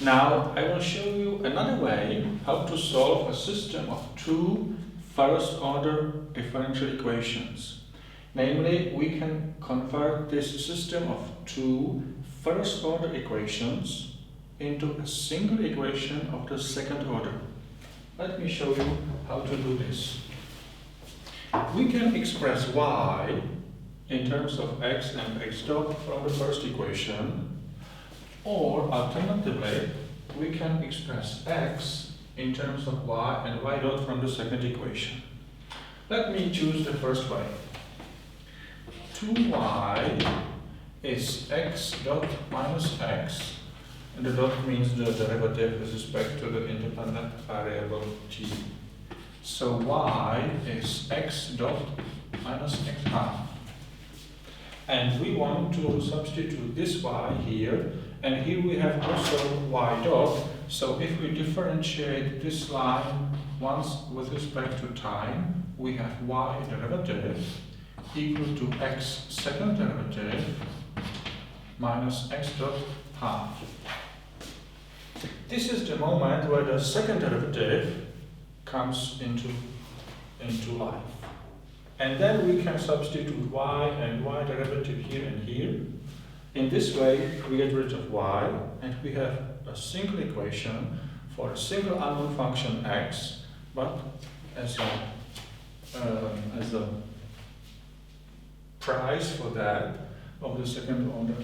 Now I will show you another way how to solve a system of two first-order differential equations. Namely, we can convert this system of two first-order equations into a single equation of the second order. Let me show you how to do this. We can express y in terms of x and x dot from the first equation, or alternatively, we can express x in terms of y and y dot from the second equation. Let me choose the first way. 2y is x dot minus x, and the dot means the derivative with respect to the independent variable t. So y is x dot minus x half. And we want to substitute this y here, and here we have also y dot. So if we differentiate this line once with respect to time, we have y derivative equal to x second derivative minus x dot half. This is the moment where the second derivative comes into life. And then we can substitute y and y derivative here and here. In this way, we get rid of y, and we have a single equation for a single unknown function x, but as a price for that of the second order.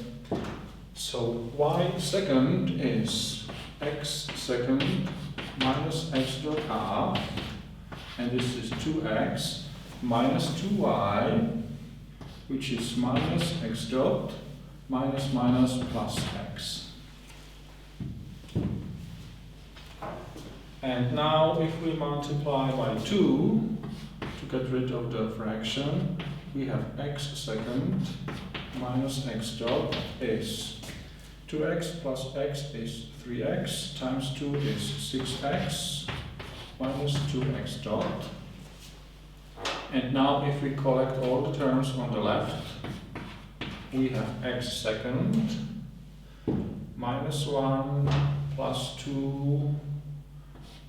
So y second is x second minus x dot half, and this is 2x minus 2y, which is minus x dot minus minus plus x. And now if we multiply by 2 to get rid of the fraction, we have x second minus x dot is 2x plus x is 3x times 2 is 6x minus 2x dot. And now if we collect all the terms on the left, we have x second minus 1 plus 2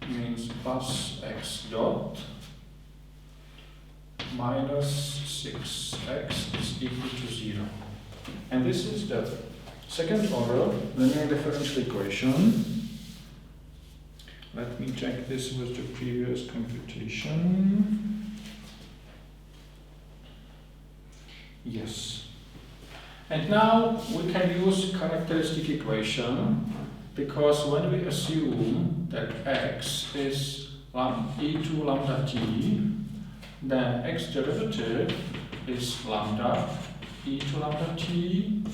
means plus x dot minus 6x is equal to 0. And this is the second order linear differential equation. Let me check this with the previous computation. Yes. And now we can use characteristic equation, because when we assume that x is e2 lambda t, then x derivative is lambda e2 lambda t,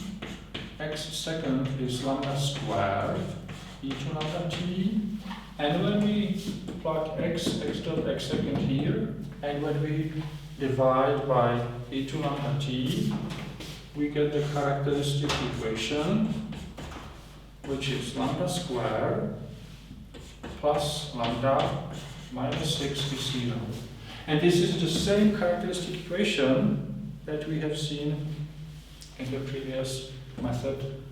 x second is lambda squared e2 lambda t, and when we plug x dot x second here, and when we divide by e2 lambda t, we get the characteristic equation, which is lambda squared plus lambda minus 6 is 0. And this is the same characteristic equation that we have seen in the previous method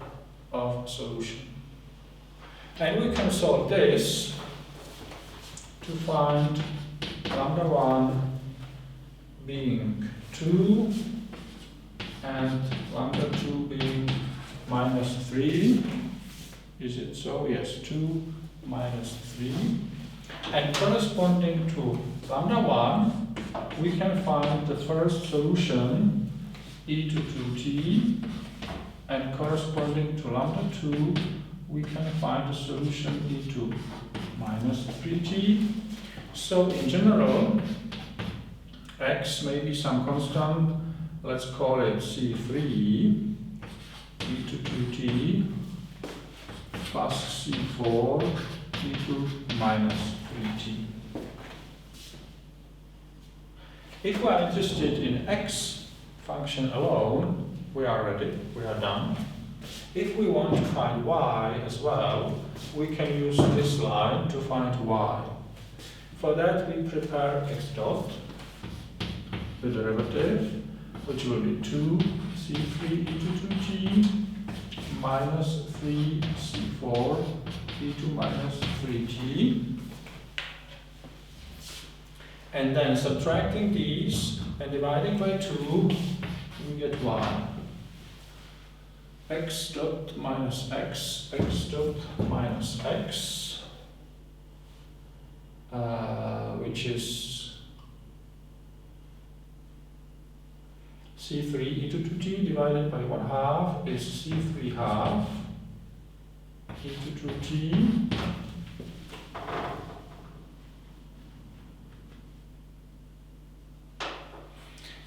of solution. And we can solve this to find lambda 1 being 2 and lambda 2 being minus 3. Is it so? Yes, 2 minus 3. And corresponding to lambda 1, we can find the first solution, e to 2t, and corresponding to lambda 2, we can find the solution e to minus 3t. So in general, x may be some constant, let's call it c3, e to 2t, plus c4, e to minus 3t. If we are interested in x function alone, we are ready, we are done. If we want to find y as well, we can use this line to find y. For that we prepare x dot, the derivative, which will be 2 c3 e to 2t minus 3 c4 e2 minus 3t. And then subtracting these and dividing by 2, we get 1. X dot minus x dot minus x, which is c3 into 2t divided by 1/2 is c3 half into 2t.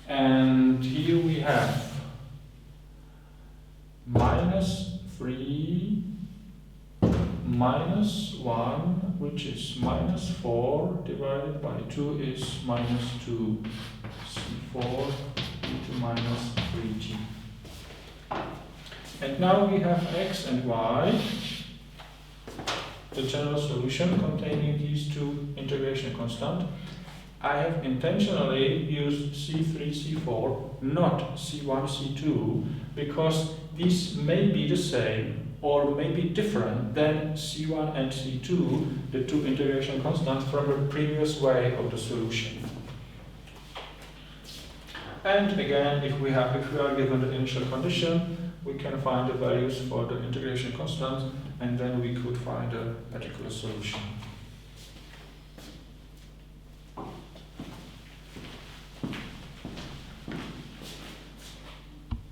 And here we have minus 3 minus 1, which is minus 4, divided by 2 is minus 2. C4 into minus 3t. And now we have x and y, the general solution containing these two integration constants. I have intentionally used C3, C4, not C1, C2, because these may be the same or may be different than C1 and C2, the two integration constants from the previous way of the solution. And again, if we are given the initial condition, we can find the values for the integration constants, and then we could find a particular solution.